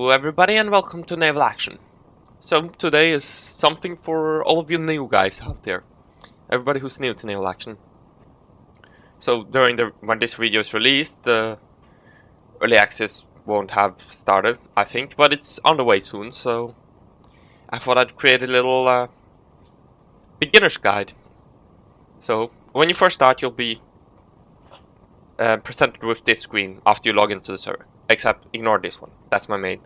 Hello everybody and welcome to Naval Action. So today is something for all of you new guys out there. Everybody who's new to Naval Action. So when this video is released, the early access won't have started, I think, but it's on the way soon, so I thought I'd create a little beginner's guide. So when you first start, you'll be presented with this screen after you log into the server. Except ignore this one. That's my main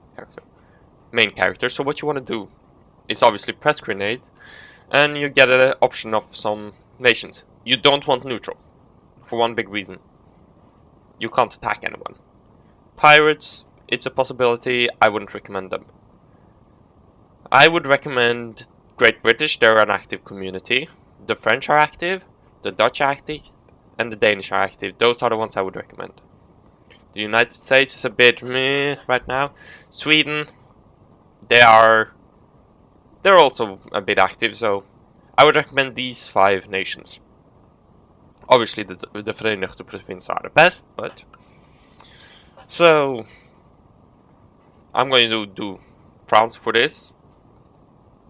character. So what you want to do is obviously press grenade, and you get an option of some nations. You don't want neutral, for one big reason. You can't attack anyone. Pirates, it's a possibility, I wouldn't recommend them. I would recommend Great British, they're an active community. The French are active, the Dutch are active, and the Danish are active. Those are the ones I would recommend. The United States is a bit meh right now. Sweden, they're also a bit active, so I would recommend these 5 nations. Obviously the Verenigde Provinces are the best, but... So... I'm going to do France for this.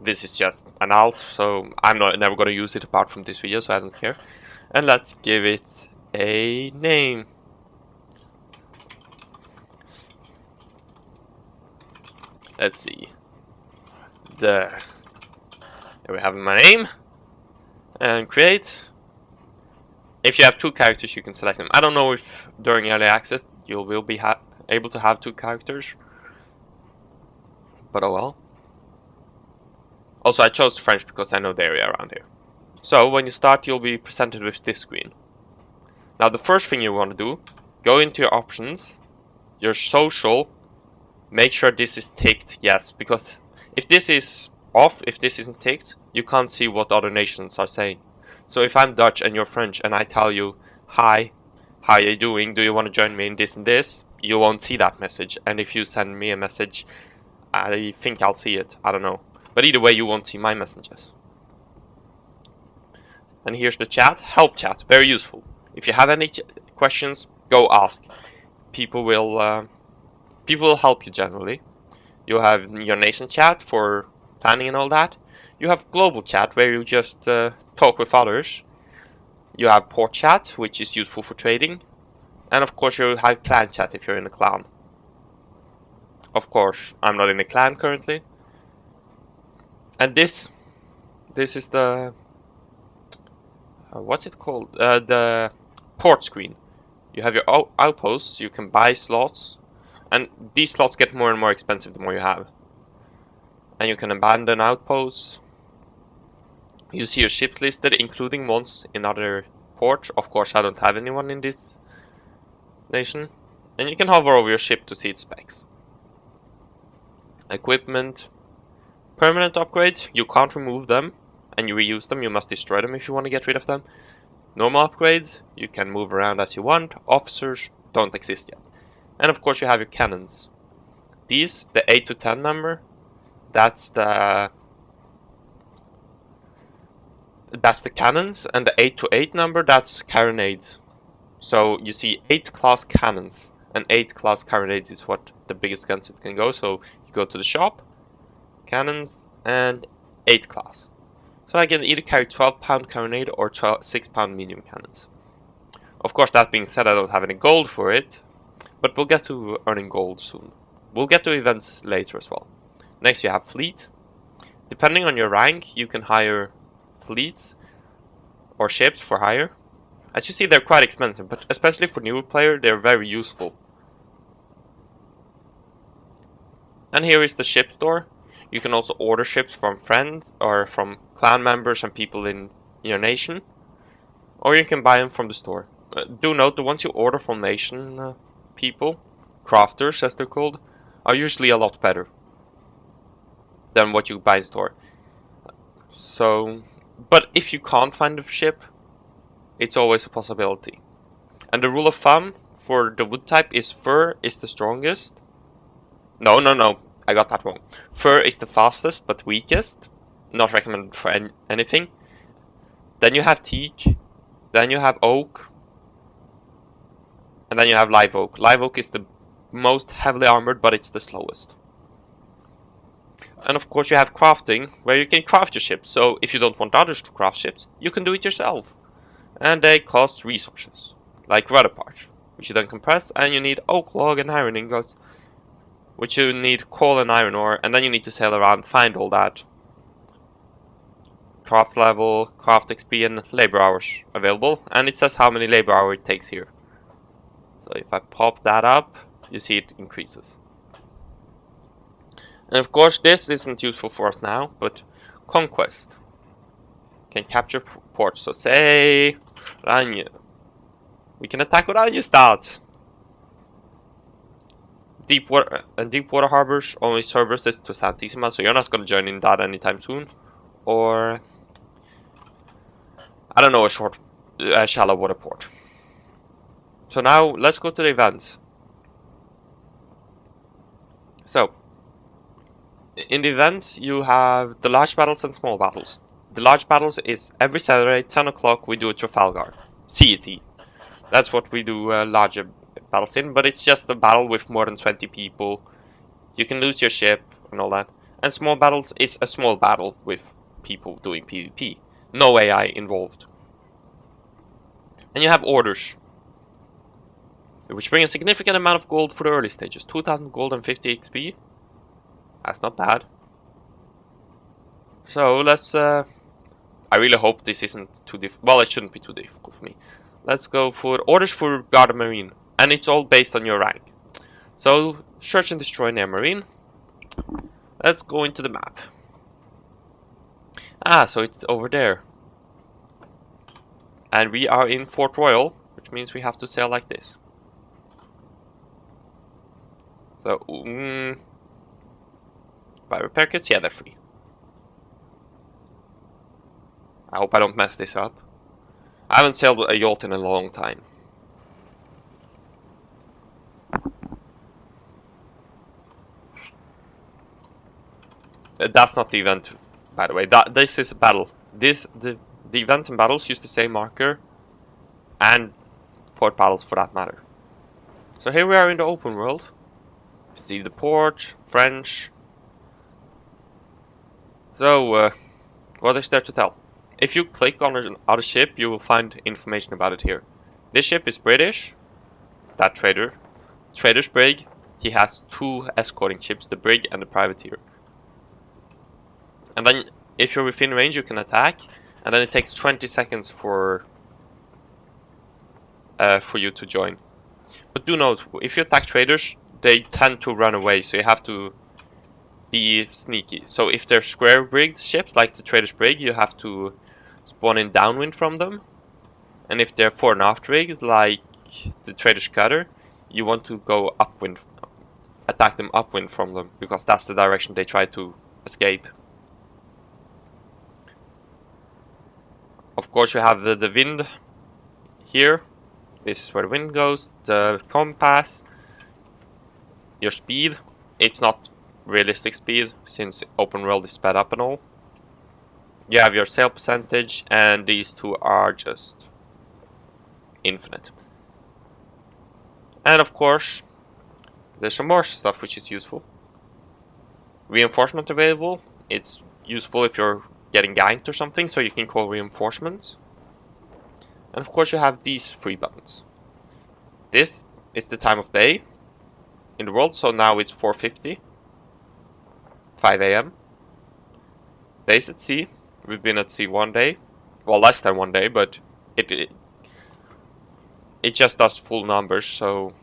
This is just an alt, so I'm never going to use it apart from this video, so I don't care. And let's give it a name. Let's see. There we have my name. And create. If you have 2 characters, you can select them. I don't know if during early access you will be able to have 2 characters. But oh well. Also, I chose French because I know the area around here. So, when you start, you'll be presented with this screen. Now, the first thing you want to do, go into your options, your social, make sure this is ticked, yes, because if this is off, if this isn't ticked, you can't see what other nations are saying. So if I'm Dutch and you're French and I tell you, hi, how are you doing, do you want to join me in this and this, you won't see that message. And if you send me a message, I think I'll see it, I don't know. But either way, you won't see my messages. And here's the chat, help chat, very useful. If you have any questions, go ask. People will help you generally. You have your nation chat for planning and all that. You have global chat where you just talk with others. You have port chat, which is useful for trading. And of course you have clan chat if you're in a clan. Of course, I'm not in a clan currently. And this is the... what's it called? The port screen. You have your outposts, you can buy slots. And these slots get more and more expensive the more you have. And you can abandon outposts. You see your ships listed, including ones in other ports. Of course, I don't have anyone in this nation. And you can hover over your ship to see its specs. Equipment. Permanent upgrades, you can't remove them and you reuse them. You must destroy them if you want to get rid of them. Normal upgrades, you can move around as you want. Officers don't exist yet. And of course you have your cannons. These, the 8 to 10 number, that's the cannons, and the 8 to 8 number, that's carronades. So you see 8 class cannons, and 8 class carronades is what the biggest guns it can go. So you go to the shop, cannons, and 8 class. So I can either carry 12-pound carronade or 6-pound medium cannons. Of course, that being said, I don't have any gold for it, but we'll get to earning gold soon. We'll get to events later as well. Next you have fleet. Depending on your rank, you can hire fleets or ships for hire. As you see, they're quite expensive, but especially for newer players, they're very useful. And here is the ship store. You can also order ships from friends or from clan members and people in your nation. Or you can buy them from the store. Do note that once you order from nation people, crafters as they're called, are usually a lot better than what you buy in store. So, but if you can't find a ship, it's always a possibility. And the rule of thumb for the wood type is fir is the strongest. No. I got that wrong. Fir is the fastest but weakest. Not recommended for anything. Then you have teak. Then you have oak. And then you have live oak. Live oak is the most heavily armored, but it's the slowest. And of course you have crafting, where you can craft your ships. So if you don't want others to craft ships, you can do it yourself. And they cost resources, like rudder parts, which you then compress, and you need oak log and iron ingots, which you need coal and iron ore, and then you need to sail around, find all that. Craft level, craft XP, and labor hours available, and it says how many labor hours it takes here. So if I pop that up, you see it increases. And of course this isn't useful for us now, but conquest can capture ports. So say Ranje. We can attack with Ranjestad. Deep water harbors only serve us to Santissima, so you're not gonna join in that anytime soon. Or I don't know, a shallow water port. So now let's go to the events. So in the events you have the large battles and small battles. The large battles is every Saturday 10 o'clock we do a Trafalgar CET. That's what we do larger battles in, but it's just a battle with more than 20 people. You can lose your ship and all that. And small battles is a small battle with people doing PvP. No AI involved. And you have orders, which bring a significant amount of gold for the early stages. 2000 gold and 50 XP. That's not bad. So let's... I really hope this isn't too difficult. Well, it shouldn't be too difficult for me. Let's go for orders for Guard Marine. And it's all based on your rank. So, search and destroy near Marine. Let's go into the map. Ah, so it's over there. And we are in Fort Royal, which means we have to sail like this. So, buy repair kits? Yeah, they're free. I hope I don't mess this up. I haven't sailed a yacht in a long time. That's not the event, by the way. This is a battle. The event and battles use the same marker, and fort battles for that matter. So here we are in the open world. See the port, French. So, what is there to tell? If you click on another ship, you will find information about it here. This ship is British. That Trader's Brig. He has 2 escorting ships, the Brig and the Privateer. And then, if you're within range, you can attack. And then it takes 20 seconds for you to join. But do note, if you attack traders, they tend to run away, so you have to be sneaky. So if they're square rigged ships, like the Trader's Brig, you have to spawn in downwind from them. And if they're fore and aft rigged, like the Trader's Cutter, you want to go upwind, attack them upwind from them, because that's the direction they try to escape. Of course you have the wind here. This is where the wind goes, the compass, your speed. It's not realistic speed, since open world is sped up and all. You have your sail percentage, and these two are just infinite. And of course, there's some more stuff which is useful. Reinforcement available. It's useful if you're getting ganked or something, so you can call reinforcements. And of course you have these 3 buttons. This is the time of day in the world, so now it's 4:50, 5 AM. Days at sea. We've been at sea 1 day. Well, less than 1 day, but it just does full numbers, so...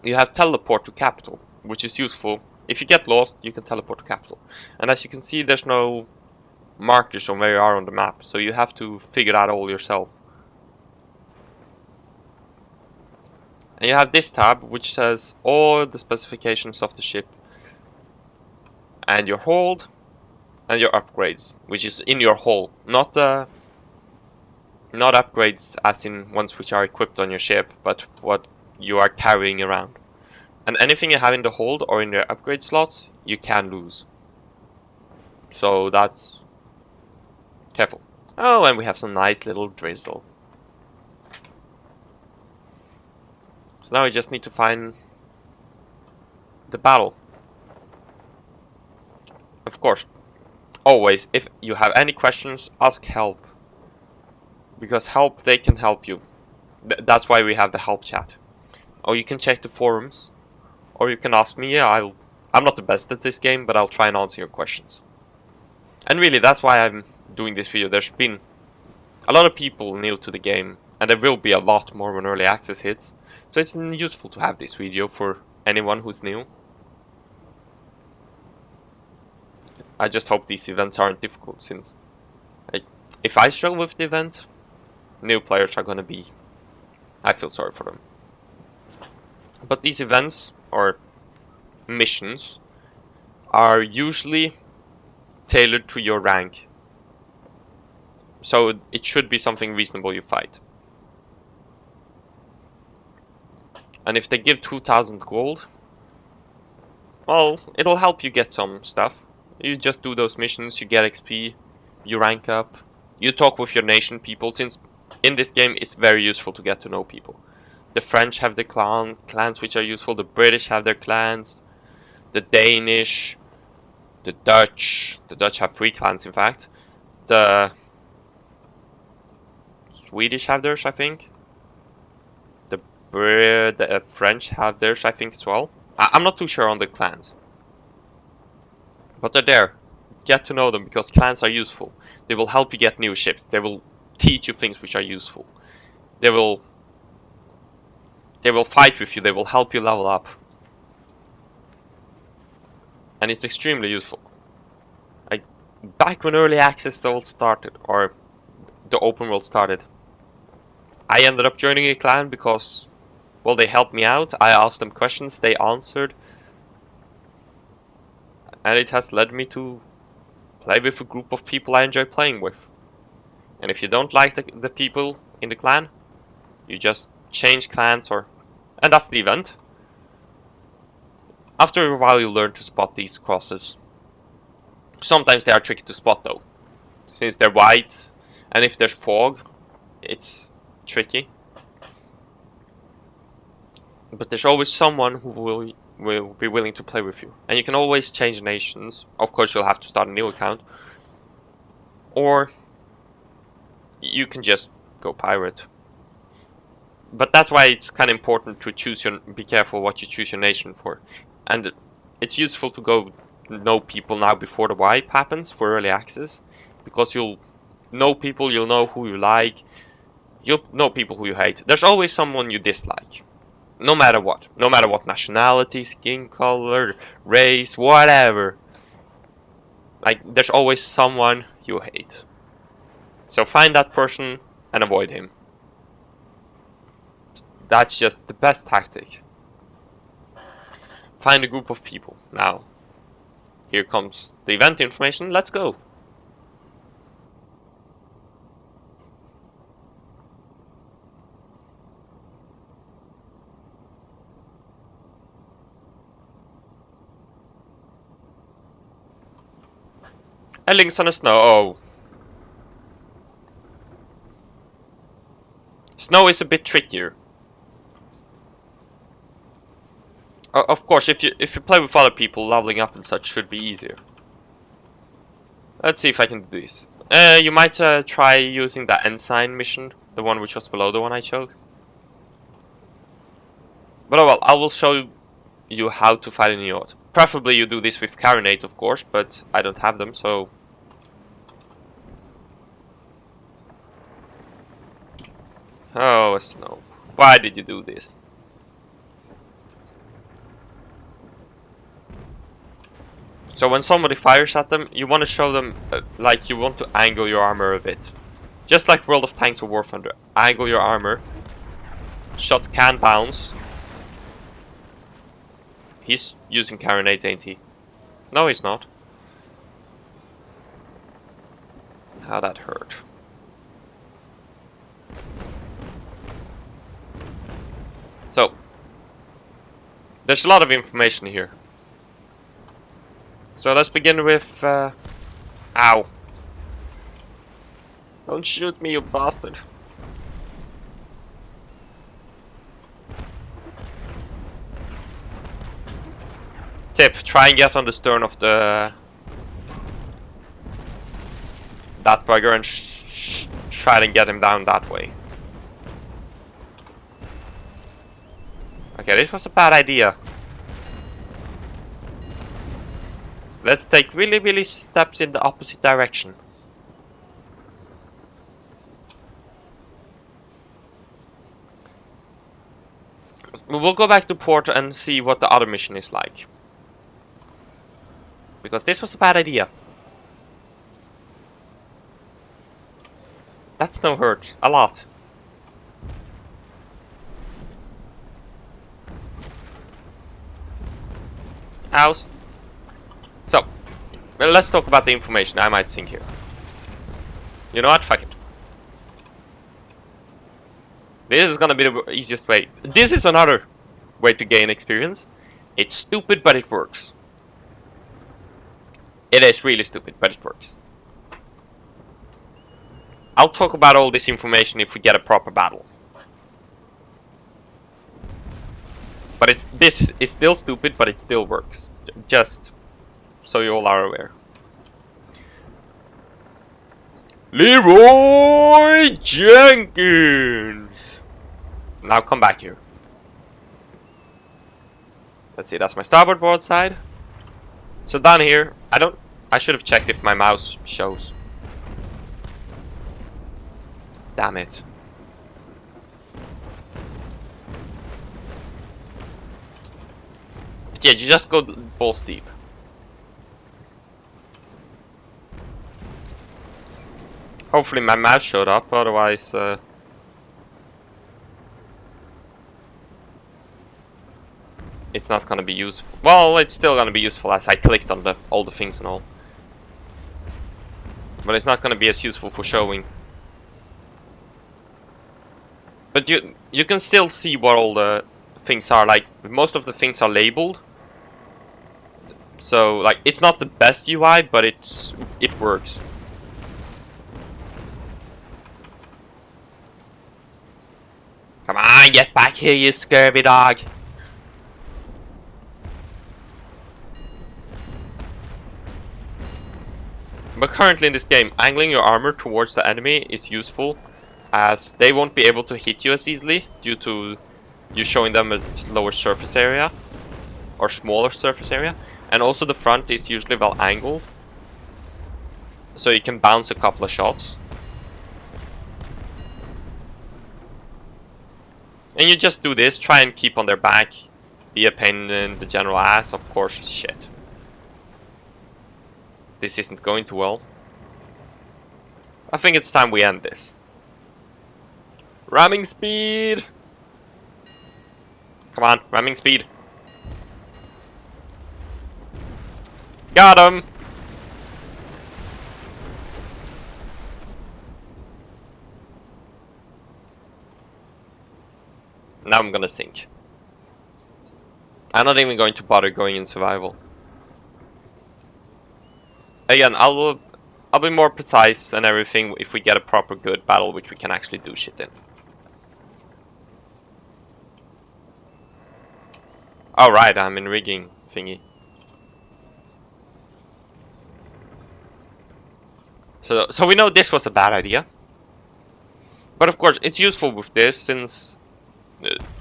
You have teleport to capital, which is useful. If you get lost, you can teleport to capital. And as you can see, there's no markers on where you are on the map, so you have to figure that all yourself. And you have this tab, which says all the specifications of the ship, and your hold, and your upgrades, which is in your hull, not upgrades as in ones which are equipped on your ship, but what you are carrying around. And anything you have in the hold or in your upgrade slots, you can lose. So that's careful. Oh, and we have some nice little drizzle. So now we just need to find the battle. of course, always, if you have any questions, ask help. Because help, they can help you. That's why we have the help chat. Or you can check the forums. Or you can ask me. Yeah, I'm not the best at this game, but I'll try and answer your questions. And really, that's why I'm doing this video. There's been a lot of people new to the game, and there will be a lot more when early access hits. So it's useful to have this video for anyone who's new. I just hope these events aren't difficult, since if I struggle with the event, new players are gonna be... I feel sorry for them. But these events, or missions, are usually tailored to your rank. So it should be something reasonable you fight. And if they give 2000 gold, well, it'll help you get some stuff. You just do those missions, you get XP, you rank up, you talk with your nation people, since in this game it's very useful to get to know people. The French have the clans which are useful, the British have their clans, the Danish, the Dutch have 3 clans in fact, the Swedish have theirs I think, the French have theirs I think as well. I'm not too sure on the clans. But they're there. Get to know them, because clans are useful. They will help you get new ships. They will teach you things which are useful. They will fight with you. They will help you level up. And it's extremely useful. Like, back when early access all started, or the open world started, I ended up joining a clan because, well, they helped me out. I asked them questions, they answered. And it has led me to play with a group of people I enjoy playing with. And if you don't like the people in the clan, you just change clans, and that's the event. After a while you learn to spot these crosses. Sometimes they are tricky to spot though, since they're white, and if there's fog, it's tricky. But there's always someone who will be willing to play with you. And you can always change nations. Of course you'll have to start a new account. Or you can just go pirate. But that's why it's kind of important to be careful what you choose your nation for. And it's useful to go know people now before the wipe happens for early access. Because you'll know people, you'll know who you like. You'll know people who you hate. There's always someone you dislike. No matter what nationality, skin color, race, whatever. Like, there's always someone you hate. So find that person and avoid him. That's just the best tactic. Find a group of people. Now, here comes the event information. Let's go. Links on the snow. Oh. Snow is a bit trickier. Of course, if you play with other people, leveling up and such should be easier. Let's see if I can do this. You might try using the Ensign mission, the one which was below the one I chose. But oh well, I will show you how to fight a Neot. Preferably you do this with carronades, of course, but I don't have them, so... Oh, Snow. Why did you do this? So when somebody fires at them, you want to show them, like you want to angle your armor a bit. Just like World of Tanks or War Thunder. Angle your armor. Shots can bounce. He's using carronades, ain't he? No, he's not. How that hurt. So, there's a lot of information here. So let's begin with, ow. Don't shoot me, you bastard. Tip, try and get on the stern of the that bugger and try to get him down that way. Okay, this was a bad idea. Let's take really steps in the opposite direction. We'll go back to port and see what the other mission is like. Because this was a bad idea. That's no hurt. A lot. Oust. So, well, let's talk about the information I might think here. You know what? Fuck it. This is gonna be the easiest way. This is another way to gain experience. It's stupid, but it works. It is really stupid, but it works. I'll talk about all this information if we get a proper battle. But this is still stupid, but it still works. Just so you all are aware. Leroy Jenkins! Now come back here. Let's see, that's my starboard broadside. So down here, I should have checked if my mouse shows. Damn it. But yeah, you just go balls deep. Hopefully my mouse showed up, otherwise it's not gonna be useful. Well, it's still gonna be useful as I clicked on all the things and all. But it's not gonna be as useful for showing. But you can still see what all the things are. Like, most of the things are labeled. So, like, it's not the best UI, but it works. Come on, get back here, you scurvy dog. But currently in this game, angling your armor towards the enemy is useful, as they won't be able to hit you as easily due to you showing them a lower surface area or smaller surface area. And also the front is usually well angled, so you can bounce a couple of shots. And you just do this, try and keep on their back, be a pain in the general ass, of course. Shit. This isn't going too well. I think it's time we end this. Ramming speed! Come on, ramming speed. Got him! Now I'm gonna sink. I'm not even going to bother going in survival. Again, I'll be more precise and everything if we get a proper good battle which we can actually do shit in. Alright, I'm in rigging thingy. So we know this was a bad idea. But of course, it's useful with this, since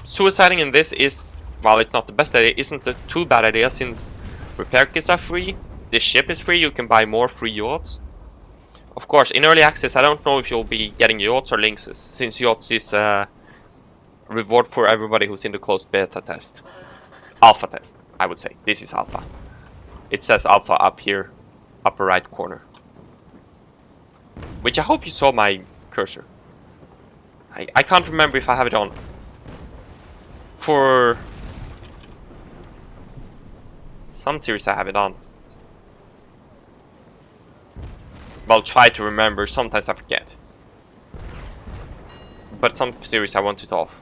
suiciding in this is, while it's not the best idea, isn't a too bad idea, since repair kits are free. This ship is free, you can buy more free yachts. Of course, in early access, I don't know if you'll be getting yachts or lynxes, since yachts is a reward for everybody who's in the closed beta test. Alpha test, I would say. This is alpha. It says alpha up here, upper right corner. Which I hope you saw my cursor. I can't remember if I have it on. For some series I have it on. I'll try to remember, sometimes I forget. But some series I want it off.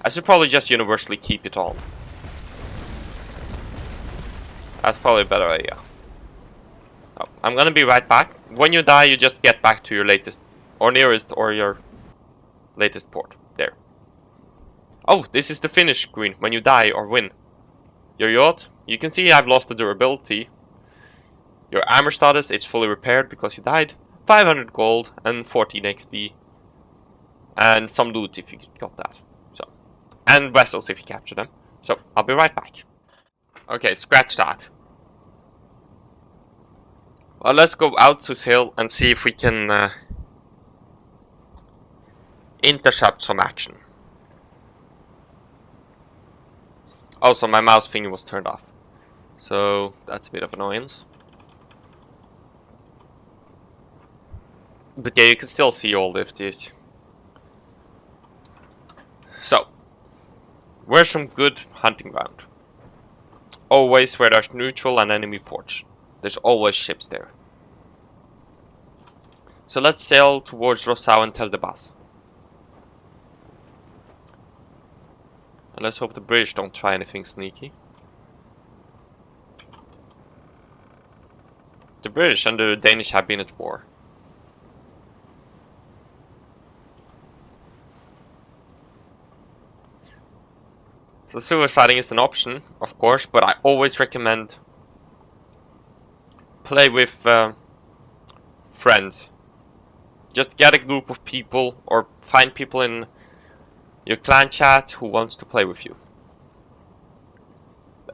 I should probably just universally keep it on. That's probably a better idea. Oh, I'm gonna be right back. When you die, you just get back to your latest, or nearest, or your latest port. There. Oh, this is the finish screen when you die or win. Your yacht, you can see I've lost the durability. Your armor status, it's fully repaired because you died. 500 gold and 14 XP. And some loot if you got that. So, and vessels if you capture them. So, I'll be right back. Okay, scratch that. Well, let's go out to sail and see if we can intercept some action. Also, my mouse finger was turned off. So, that's a bit of annoyance. But yeah, you can still see all of this. So, where's some good hunting ground? Always where there's neutral and enemy ports. There's always ships there. So let's sail towards Rossau and Teldebas. And let's hope the British don't try anything sneaky. The British and the Danish have been at war. So suiciding is an option, of course, but I always recommend play with friends. Just get a group of people or find people in your clan chat who wants to play with you.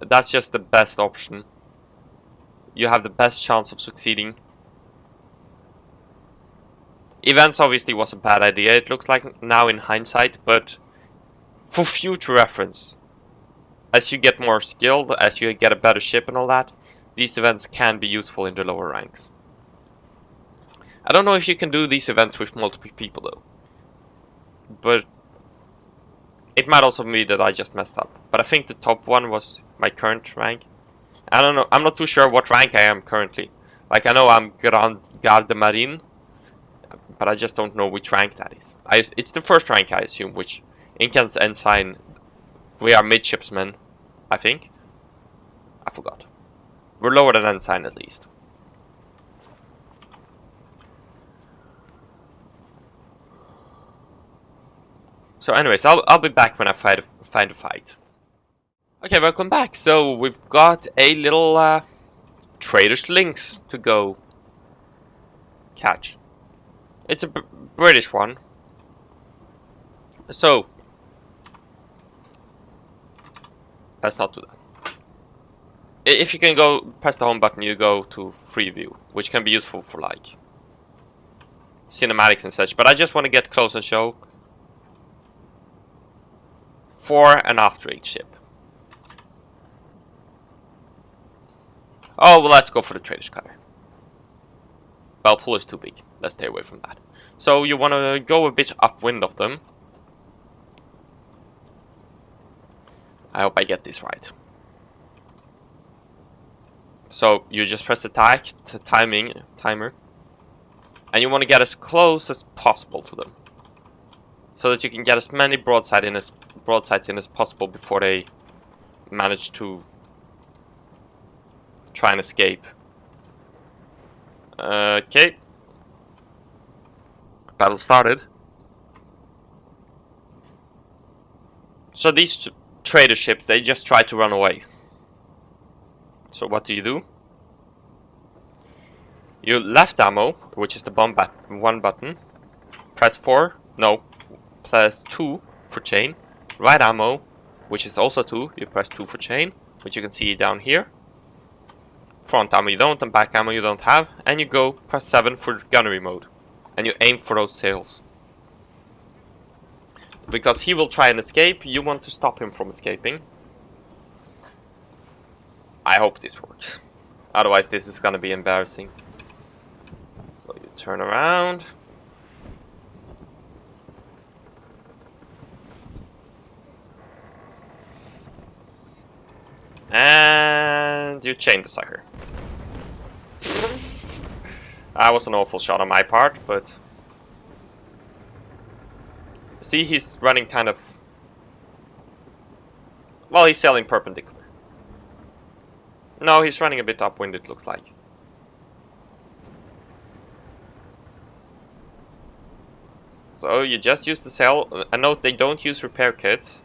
That's just the best option. You have the best chance of succeeding. Events obviously was a bad idea, it looks like now in hindsight, but for future reference, as you get more skilled, as you get a better ship and all that, these events can be useful in the lower ranks. I don't know if you can do these events with multiple people though. But it might also be that I just messed up. But I think the top one was my current rank. I don't know, I'm not too sure what rank I am currently. Like I know I'm Grand Garde Marine, but I just don't know which rank that is. It's the first rank I assume, which Incan's Ensign, we are midshipsmen, I think. I forgot. We're lower than Ensign at least. So anyways, I'll be back when I find a fight. Okay, welcome back. So we've got a little Trader's Lynx to go catch. It's a British one. So let's not do that. If you can go press the home button, you go to free view, which can be useful for like cinematics and such. But I just want to get close and show fore and after each ship. Oh, well, let's go for the trader's cutter. Valpool is too big. Let's stay away from that. So you want to go a bit upwind of them. I hope I get this right. So you just press attack to timer, and you want to get as close as possible to them, so that you can get as many broadsides in as possible before they manage to try and escape. Okay. Battle started. So these trader ships, they just try to run away. So what do? You left ammo, which is the bomb one button. Press 4, no, press 2 for chain. Right ammo, which is also 2, you press 2 for chain, which you can see down here. Front ammo you don't, and back ammo you don't have. And you go press 7 for gunnery mode. And you aim for those sails. Because he will try and escape, you want to stop him from escaping. I hope this works. Otherwise this is gonna be embarrassing. So you turn around. And you chain the sucker. That was an awful shot on my part, but... See, he's running kind of... Well, he's sailing perpendicular. No, he's running a bit upwind, it looks like. So you just use the sail. And note, they don't use repair kits,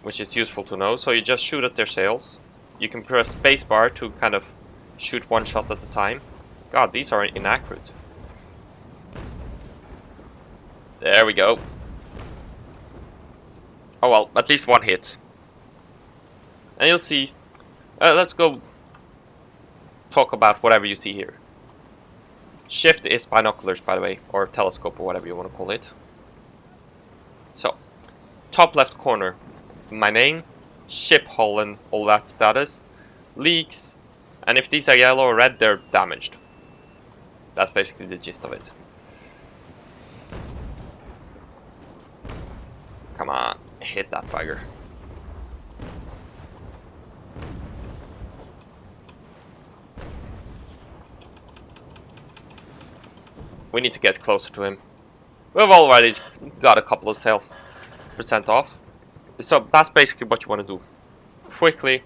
which is useful to know. So you just shoot at their sails. You can press spacebar to kind of shoot one shot at a time. God, these are inaccurate. There we go. Oh well, at least one hit. And you'll see. Let's go talk about whatever you see here. Shift is binoculars, by the way, or telescope, or whatever you want to call it. So, top left corner, my name, ship hull and all that status, leaks, and if these are yellow or red, they're damaged. That's basically the gist of it. Come on, hit that bugger. We need to get closer to him. We've already got a couple of sales % off. So that's basically what you want to do. Quickly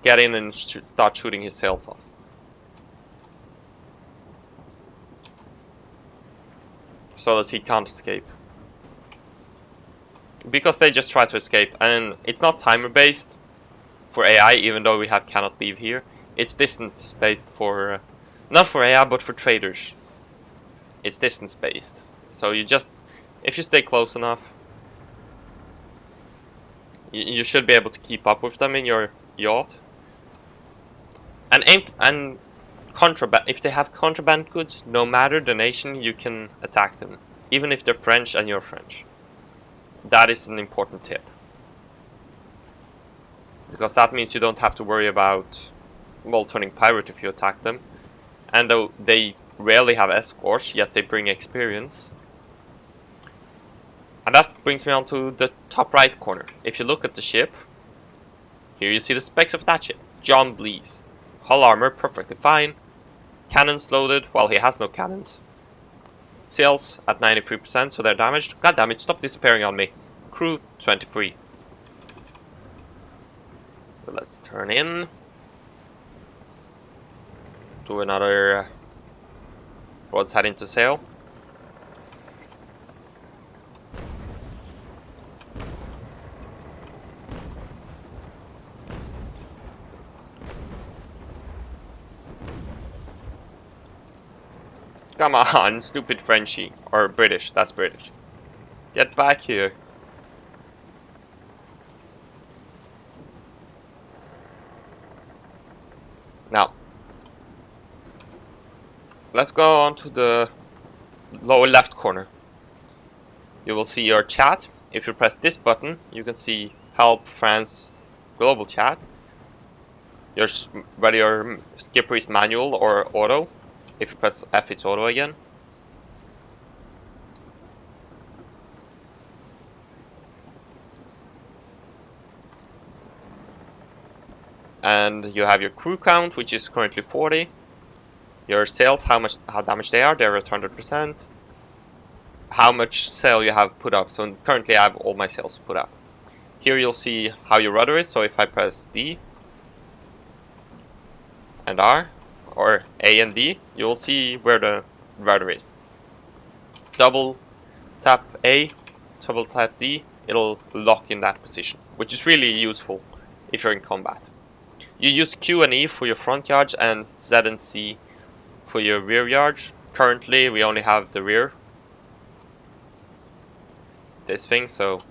get in and start shooting his sails off. So that he can't escape. Because they just try to escape, and it's not timer based for AI, even though we have cannot leave here. It's distance based for, not for AI, but for traders. It's distance based. So you just, if you stay close enough, you should be able to keep up with them in your yacht. And aim and contraband. If they have contraband goods, no matter the nation, you can attack them, even if they're French and you're French. That is an important tip, because that means you don't have to worry about, well, turning pirate if you attack them. And though they rarely have escorts, yet they bring experience. And that brings me on to the top right corner. If you look at the ship, here you see the specs of that ship. John Blees. Hull armor perfectly fine. Cannons loaded, well, he has no cannons. Sails at 93%, so they're damaged. God damn it, stop disappearing on me. Crew 23. So let's turn in. Do another broadside into sail. Come on, stupid Frenchie. Or British, that's British. Get back here. Now, let's go on to the lower left corner. You will see your chat. If you press this button, you can see Help France Global Chat. Whether your skipper is manual or auto. If you press F, it's auto again. And you have your crew count, which is currently 40. Your sails, how damaged they are, they're at 100%. How much sail you have put up. So currently I have all my sails put up. Here you'll see how your rudder is. So if I press D and R, or A and D, you'll see where the rudder is. Double tap A, double tap D, it'll lock in that position, which is really useful if you're in combat. You use Q and E for your front yards and Z and C for your rear yards. Currently we only have the rear, this thing, so.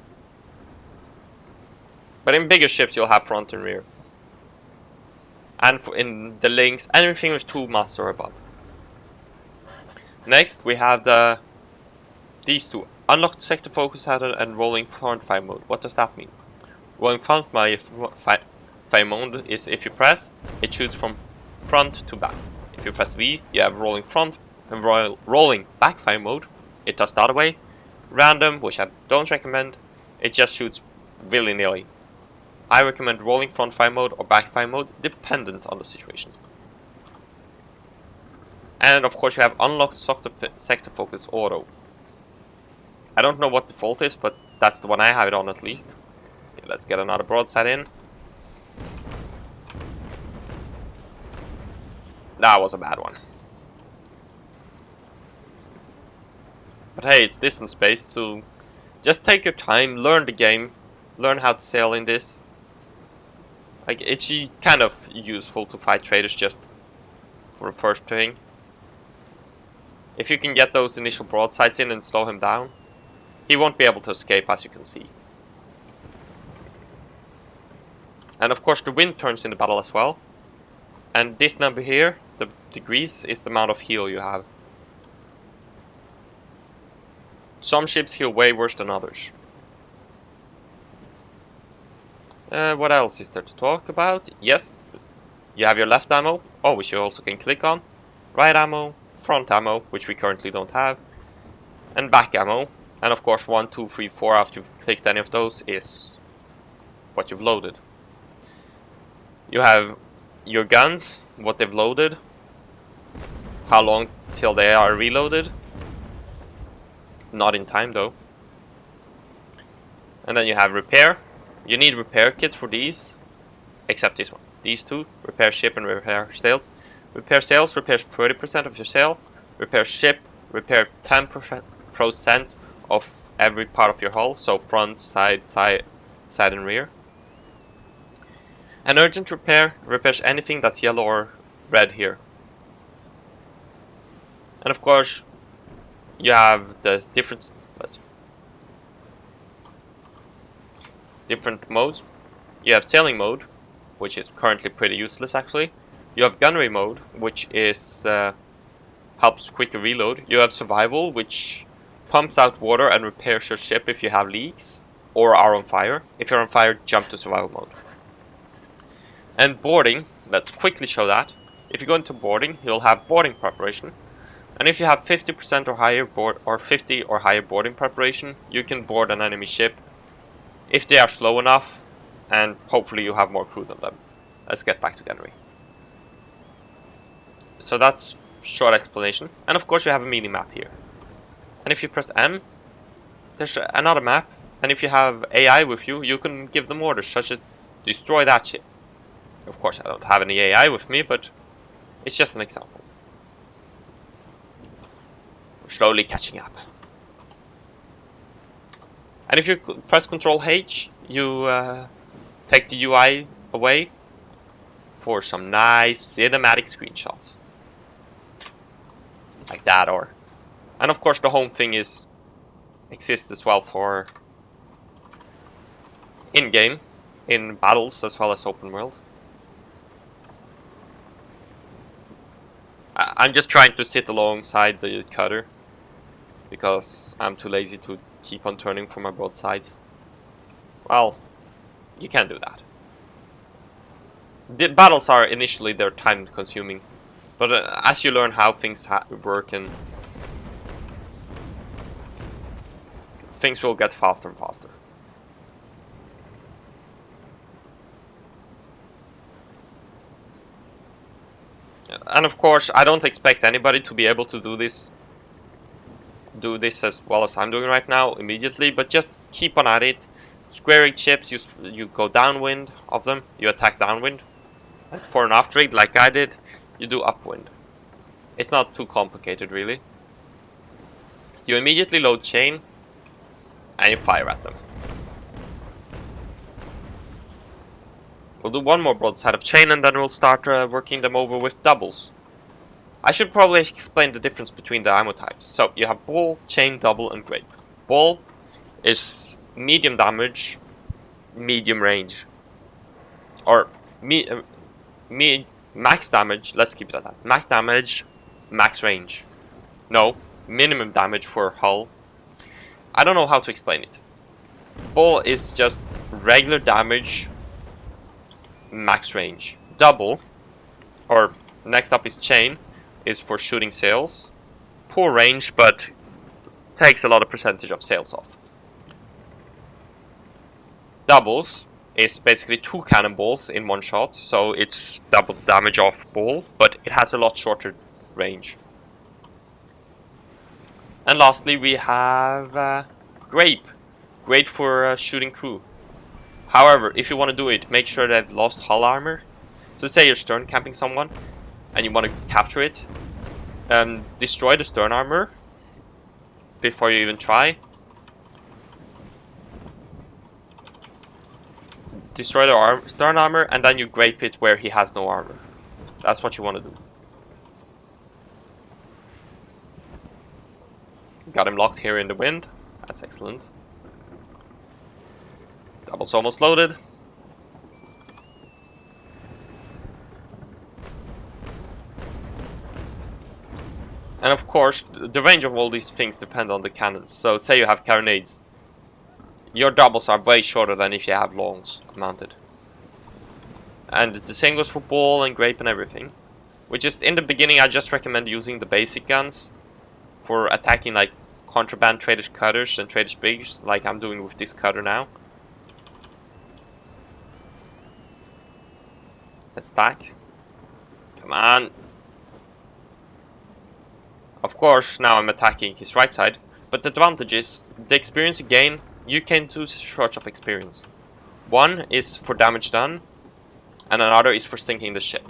But in bigger ships you'll have front and rear. And in the links, anything with 2 masts or above. Next we have these two. Unlocked sector focus header and rolling front fire mode. What does that mean? Rolling front fire mode is if you press, it shoots from front to back. If you press V, you have rolling front and rolling back fire mode. It does the other way. Random, which I don't recommend, it just shoots willy-nilly. I recommend rolling front fire mode or back fire mode, dependent on the situation. And of course you have unlocked sector focus auto. I don't know what default is, but that's the one I have it on at least. Okay, let's get another broadside in. That was a bad one. But hey, it's distance based, so just take your time, learn the game, learn how to sail in this. Like, it's kind of useful to fight traders just for the first thing. If you can get those initial broadsides in and slow him down, he won't be able to escape, as you can see. And of course the wind turns in the battle as well. And this number here, the degrees, is the amount of heal you have. Some ships heal way worse than others. What else is there to talk about? Yes, you have your left ammo, which you also can click on. Right ammo, front ammo, which we currently don't have. And back ammo. And of course 1, 2, 3, 4 after you've clicked any of those is what you've loaded. You have your guns, what they've loaded, how long till they are reloaded. Not in time though. And then you have repair. You need repair kits for these, except this one. These two, repair ship and repair sails. Repair sails repairs 30% of your sail. Repair ship, repair 10% of every part of your hull, so front, side and rear. And urgent repair repairs anything that's yellow or red here. And of course, you have the different modes. You have sailing mode, which is currently pretty useless actually. You have gunnery mode, which is helps quicker reload. You have survival, which pumps out water and repairs your ship if you have leaks or are on fire. If you're on fire, jump to survival mode. And boarding, let's quickly show that. If you go into boarding, you'll have boarding preparation. And if you have 50% or higher 50 or higher boarding preparation, you can board an enemy ship if they are slow enough, and hopefully you have more crew than them. Let's get back to gunnery. So that's short explanation. And of course you have a mini map here. And if you press M, there's another map. And if you have AI with you, you can give them orders such as destroy that ship. Of course I don't have any AI with me, but it's just an example. We're slowly catching up. And if you press Ctrl H, you take the UI away for some nice cinematic screenshots. Like that, or... And of course the home thing exists as well for in-game, in battles as well as open world. I'm just trying to sit alongside the cutter because I'm too lazy to keep on turning for my broadsides. Well, you can do that. The battles are initially they're time consuming, but as you learn how things work, and things will get faster and faster. And of course, I don't expect anybody to be able to do this as well as I'm doing right now immediately, but just keep on at it. Square rigged ships, you go downwind of them, you attack downwind. For an aft rig, like I did, you do upwind. It's not too complicated really. You immediately load chain and you fire at them. We'll do one more broadside of chain and then we'll start working them over with doubles. I should probably explain the difference between the ammo types. So you have ball, chain, double and grape. Ball is medium damage, medium range. Or max damage, let's keep it at that. Max damage, max range. No, minimum damage for hull. I don't know how to explain it. Ball is just regular damage, max range. Double, or next up is chain, is for shooting sails. Poor range, but takes a lot of percentage of sails off. Doubles is basically 2 cannonballs in one shot, so it's double the damage off ball, but it has a lot shorter range. And lastly we have grape. Great for shooting crew. However, if you want to do it, make sure they've lost hull armor. So say you're stern camping someone and you want to capture it, destroy the stern armor before you even try. destroy the stern armor, and then you grape it where he has no armor. That's what you want to do. Got him locked here in the wind. That's excellent. Double's almost loaded. And of course, the range of all these things depend on the cannons. So say you have carronades. Your doubles are way shorter than if you have longs mounted. And the same goes for ball and grape and everything. Which is, in the beginning, I just recommend using the basic guns for attacking like contraband traders cutters and traders bigs, like I'm doing with this cutter now. Let's stack. Come on. Of course, now I'm attacking his right side, but the advantage is the experience you gain, you gain two sorts of experience. One is for damage done, and another is for sinking the ship.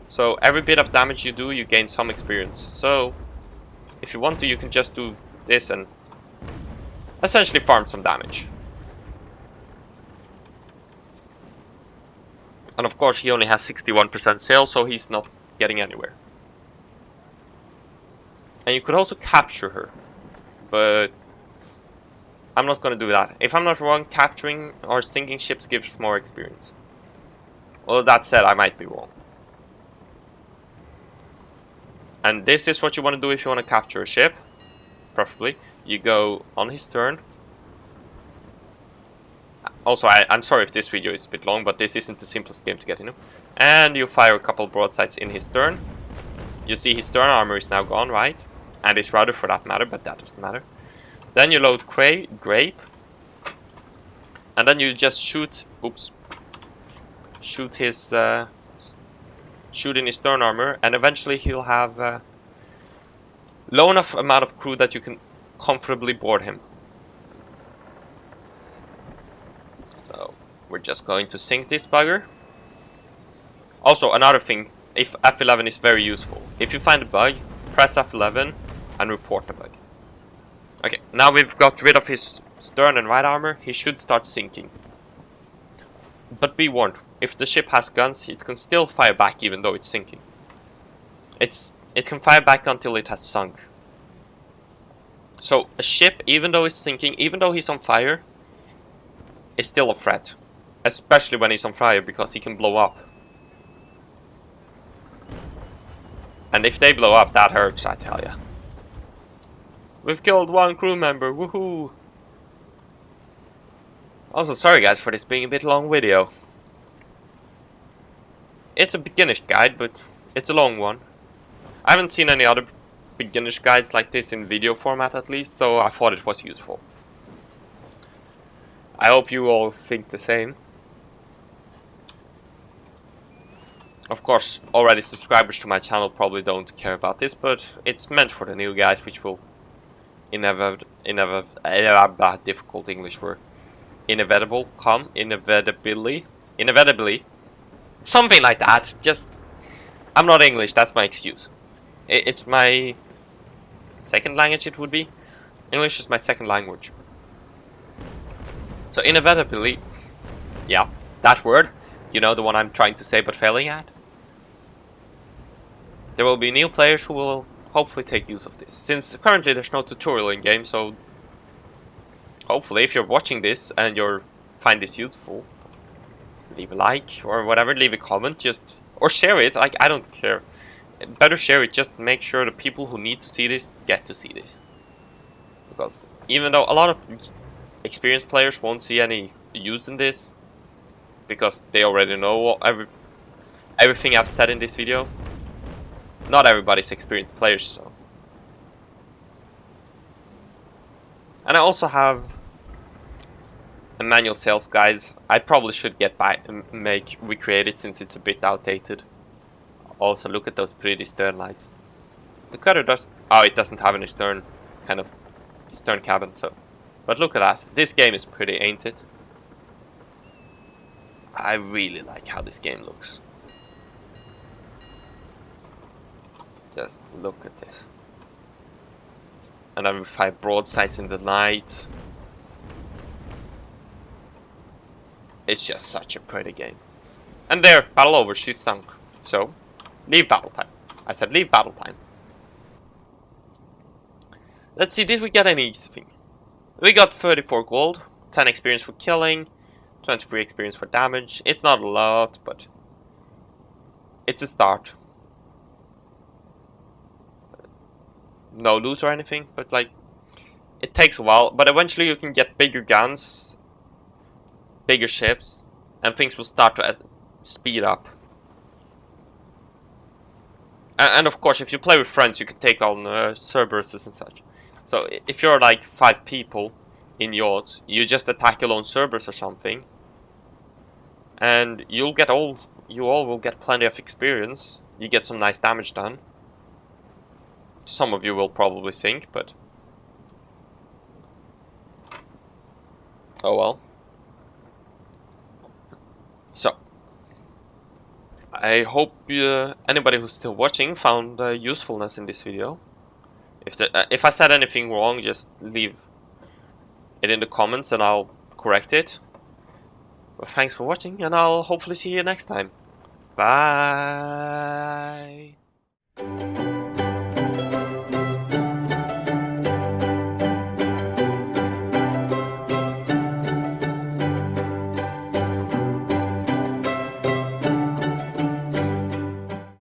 So every bit of damage you do, you gain some experience. So if you want to, you can just do this and essentially farm some damage. And of course, he only has 61% sail, so he's not getting anywhere. And you could also capture her, but I'm not going to do that. If I'm not wrong, capturing or sinking ships gives more experience. Well, that said, I might be wrong. And this is what you want to do if you want to capture a ship, preferably. You go on his turn. Also, I'm sorry if this video is a bit long, but this isn't the simplest game to get into. And you fire a couple broadsides in his turn. You see his stern armor is now gone, right? And his rudder for that matter, but that doesn't matter. Then you load grape. And then you just shoot, shoot in his stern armor, and eventually he'll have low enough amount of crew that you can comfortably board him. So we're just going to sink this bugger. Also, another thing, if F11 is very useful. If you find a bug, press F11 and report the bug. Okay, now we've got rid of his stern and right armor, he should start sinking. But be warned, if the ship has guns, it can still fire back even though it's sinking. It can fire back until it has sunk. So a ship, even though it's sinking, even though he's on fire, is still a threat. Especially when he's on fire, because he can blow up. And if they blow up, that hurts, I tell ya. We've killed one crew member, woohoo! Also, sorry guys for this being a bit long video. It's a beginner's guide, but it's a long one. I haven't seen any other beginner's guides like this in video format at least, so I thought it was useful. I hope you all think the same. Of course, already subscribers to my channel probably don't care about this, but it's meant for the new guys, which will difficult English word. Inevitably, something like that. Just, I'm not English, that's my excuse. It's my second language, it would be. English is my second language. So inevitably, yeah, that word, you know, the one I'm trying to say but failing at. There will be new players who will hopefully take use of this. Since currently there's no tutorial in game, so hopefully if you're watching this and you find this useful, leave a like or whatever, leave a comment, just or share it. Like, I don't care. Better share it. Just make sure the people who need to see this get to see this. Because even though a lot of experienced players won't see any use in this, because they already know everything I've said in this video. Not everybody's experienced players, so. And I also have a manual sales guide. I probably should get back and recreate it since it's a bit outdated. Also, look at those pretty stern lights. The cutter does. Oh, it doesn't have any stern cabin. So, but look at that. This game is pretty, ain't it? I really like how this game looks. Just look at this. And then we fire broadsides in the night. It's just such a pretty game. And there, battle over, she's sunk. So, leave battle time. I said leave battle time. Let's see, did we get any easy thing? We got 34 gold, 10 experience for killing, 23 experience for damage. It's not a lot, but it's a start. No loot or anything, but like, it takes a while, but eventually you can get bigger guns, bigger ships, and things will start to speed up. And of course, if you play with friends, you can take on Cerberuses and such. So if you're like 5 people in yachts, you just attack a lone Cerberus or something, and you all will get plenty of experience. You get some nice damage done. Some of you will probably sink, but oh well. So, I hope anybody who's still watching found usefulness in this video. If I said anything wrong, just leave it in the comments and I'll correct it. But thanks for watching, and I'll hopefully see you next time. Bye!